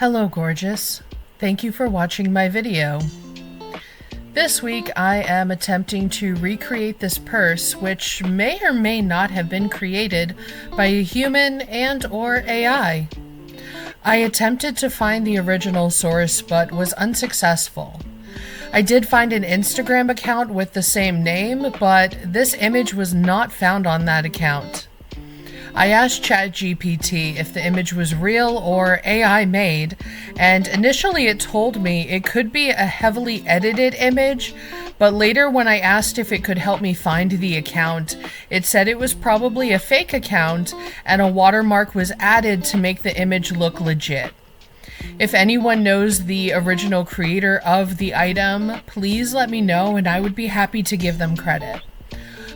Hello, gorgeous. Thank you for watching my video. This week I am attempting to recreate this purse, which may or may not have been created by a human and or AI. I attempted to find the original source but was unsuccessful. I did find an Instagram account with the same name, but this image was not found on that account. I asked ChatGPT if the image was real or AI made, and initially it told me it could be a heavily edited image, but later when I asked if it could help me find the account, it said it was probably a fake account and a watermark was added to make the image look legit. If anyone knows the original creator of the item, please let me know and I would be happy to give them credit.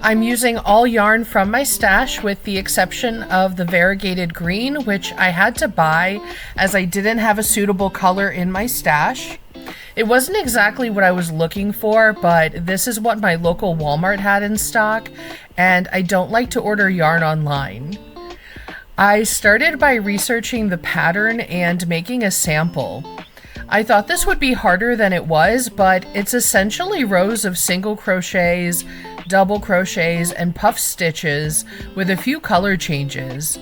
I'm using all yarn from my stash with the exception of the variegated green, which I had to buy as I didn't have a suitable color in my stash. It wasn't exactly what I was looking for, but this is what my local Walmart had in stock, and I don't like to order yarn online. I started by researching the pattern and making a sample. I thought this would be harder than it was, but it's essentially rows of single crochets, double crochets, and puff stitches with a few color changes.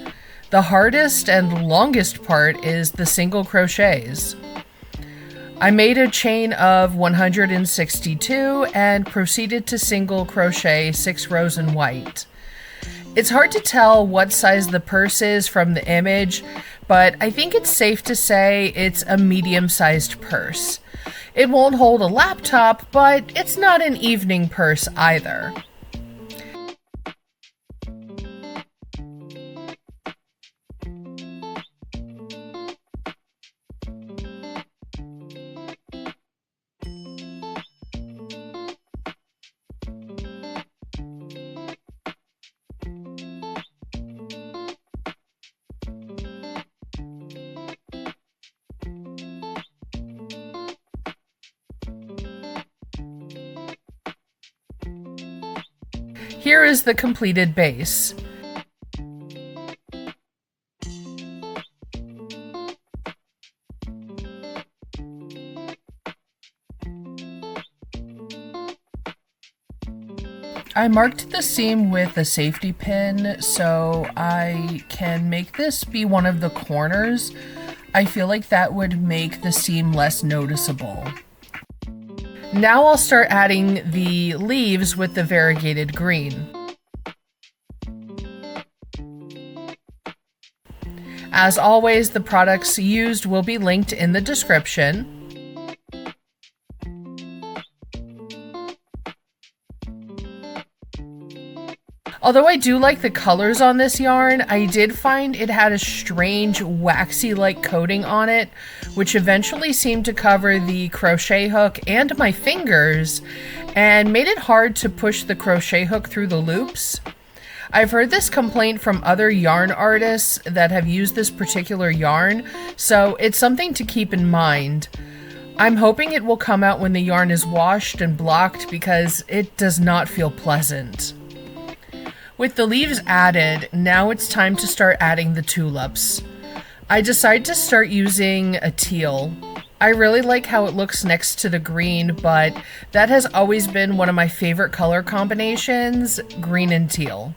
The hardest and longest part is the single crochets. I made a chain of 162 and proceeded to single crochet 6 rows in white. It's hard to tell what size the purse is from the image, but I think it's safe to say it's a medium-sized purse. It won't hold a laptop, but it's not an evening purse either. Here is the completed base. I marked the seam with a safety pin so I can make this be one of the corners. I feel like that would make the seam less noticeable. Now I'll start adding the leaves with the variegated green. As always, the products used will be linked in the description. Although I do like the colors on this yarn, I did find it had a strange waxy-like coating on it, which eventually seemed to cover the crochet hook and my fingers, and made it hard to push the crochet hook through the loops. I've heard this complaint from other yarn artists that have used this particular yarn, so it's something to keep in mind. I'm hoping it will come out when the yarn is washed and blocked because it does not feel pleasant. With the leaves added, now it's time to start adding the tulips. I decided to start using a teal. I really like how it looks next to the green, but that has always been one of my favorite color combinations, green and teal.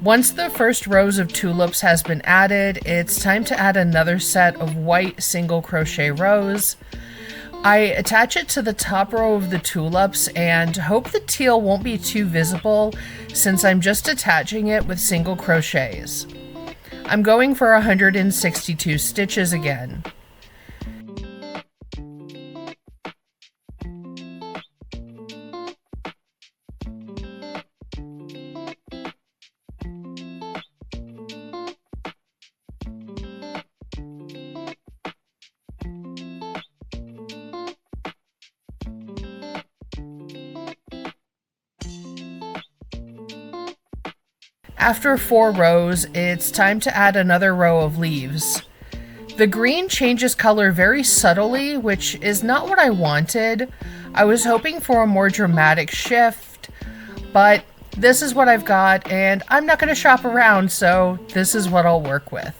Once the first rows of tulips has been added, it's time to add another set of white single crochet rows. I attach it to the top row of the tulips and hope the teal won't be too visible since I'm just attaching it with single crochets. I'm going for 162 stitches again. After 4 rows, it's time to add another row of leaves. The green changes color very subtly, which is not what I wanted. I was hoping for a more dramatic shift, but this is what I've got, and I'm not going to shop around, so this is what I'll work with.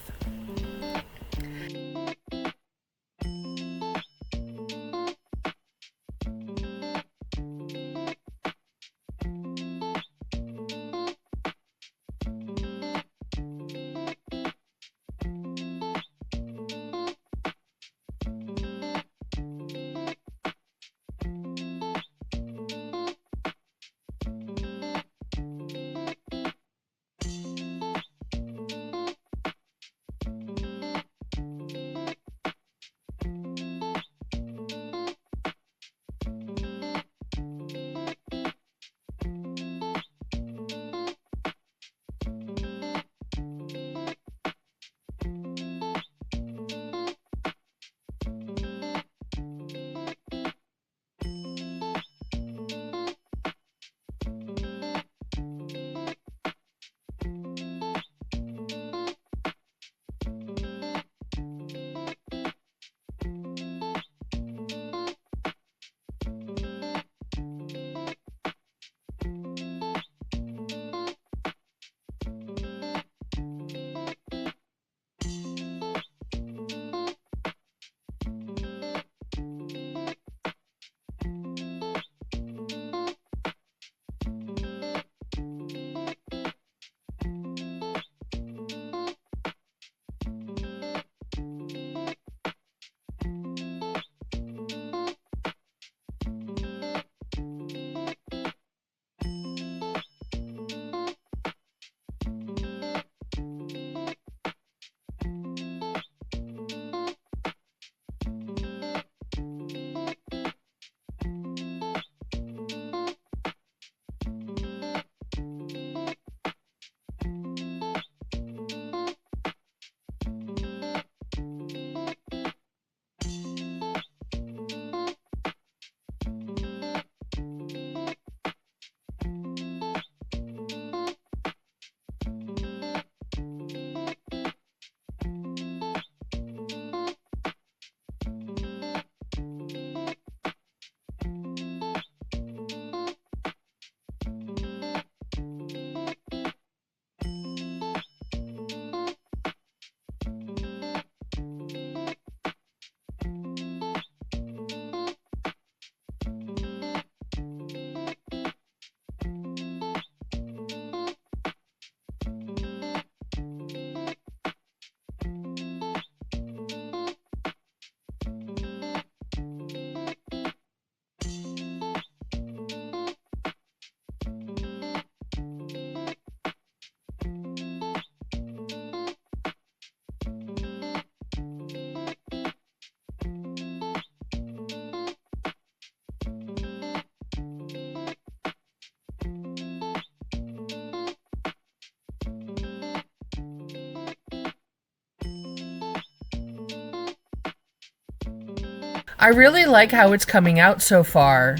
I really like how it's coming out so far,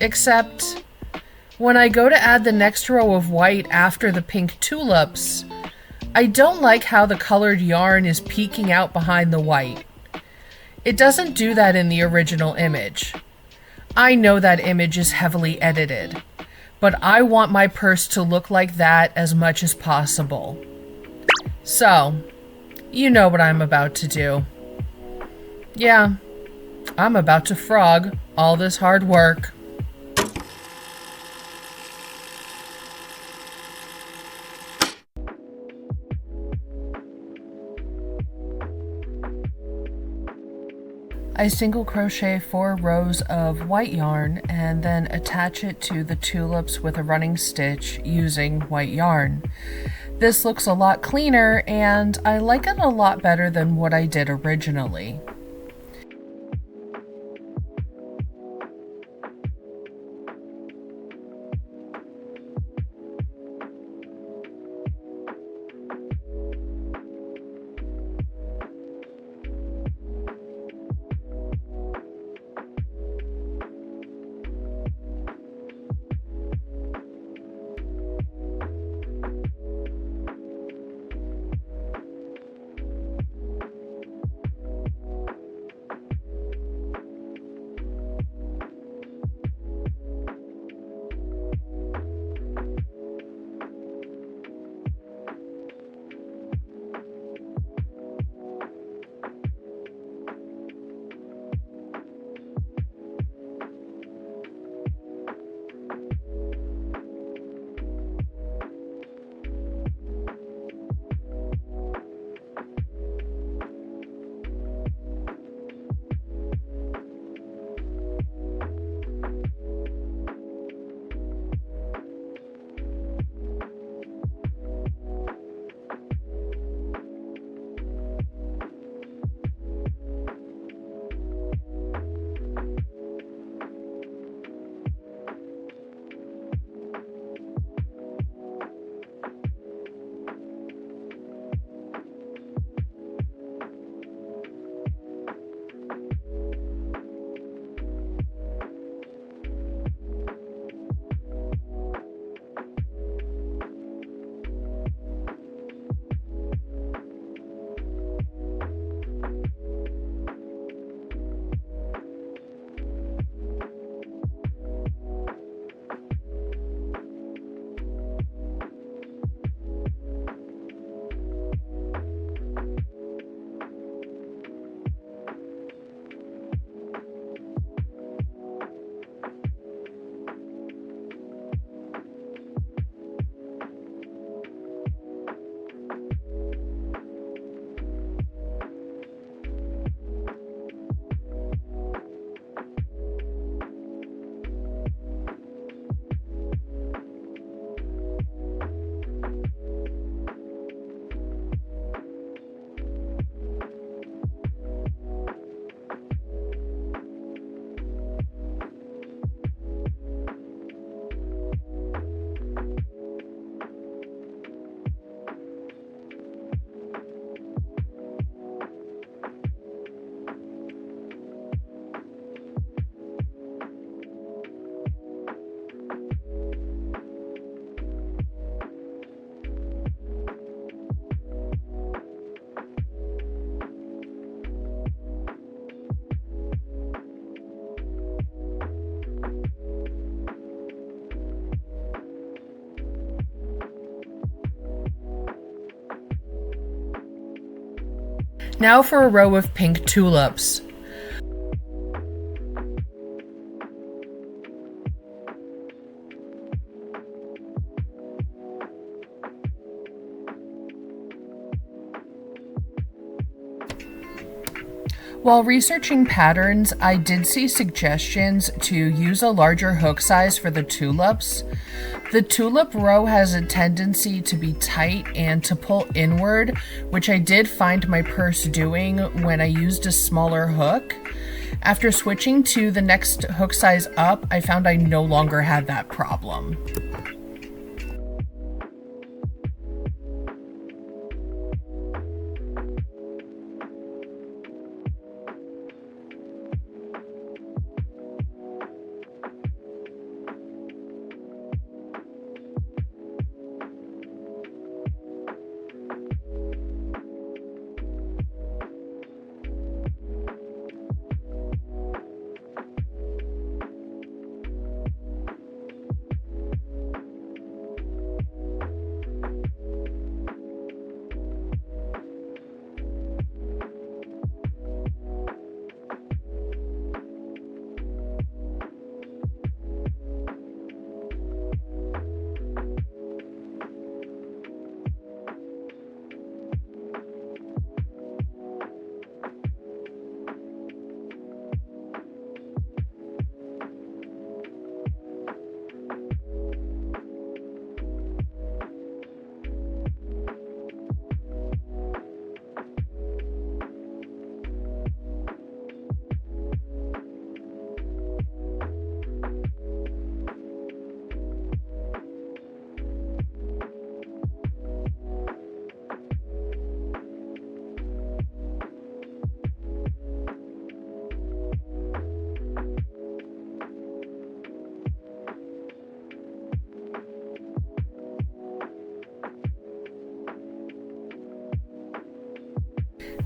except when I go to add the next row of white after the pink tulips, I don't like how the colored yarn is peeking out behind the white. It doesn't do that in the original image. I know that image is heavily edited, but I want my purse to look like that as much as possible. So, you know what I'm about to do. Yeah, I'm about to frog all this hard work. I single crochet 4 rows of white yarn and then attach it to the tulips with a running stitch using white yarn. This looks a lot cleaner and I like it a lot better than what I did originally. Now for a row of pink tulips. While researching patterns, I did see suggestions to use a larger hook size for the tulips. The tulip row has a tendency to be tight and to pull inward, which I did find my purse doing when I used a smaller hook. After switching to the next hook size up, I found I no longer had that problem.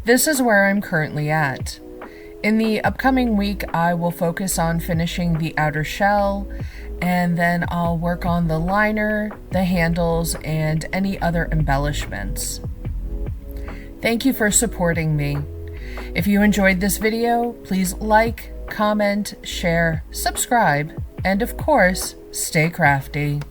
This is where I'm currently at. In the upcoming week, I will focus on finishing the outer shell, and then I'll work on the liner, the handles, and any other embellishments. Thank you for supporting me. If you enjoyed this video, please like, comment, share, subscribe, and of course, stay crafty.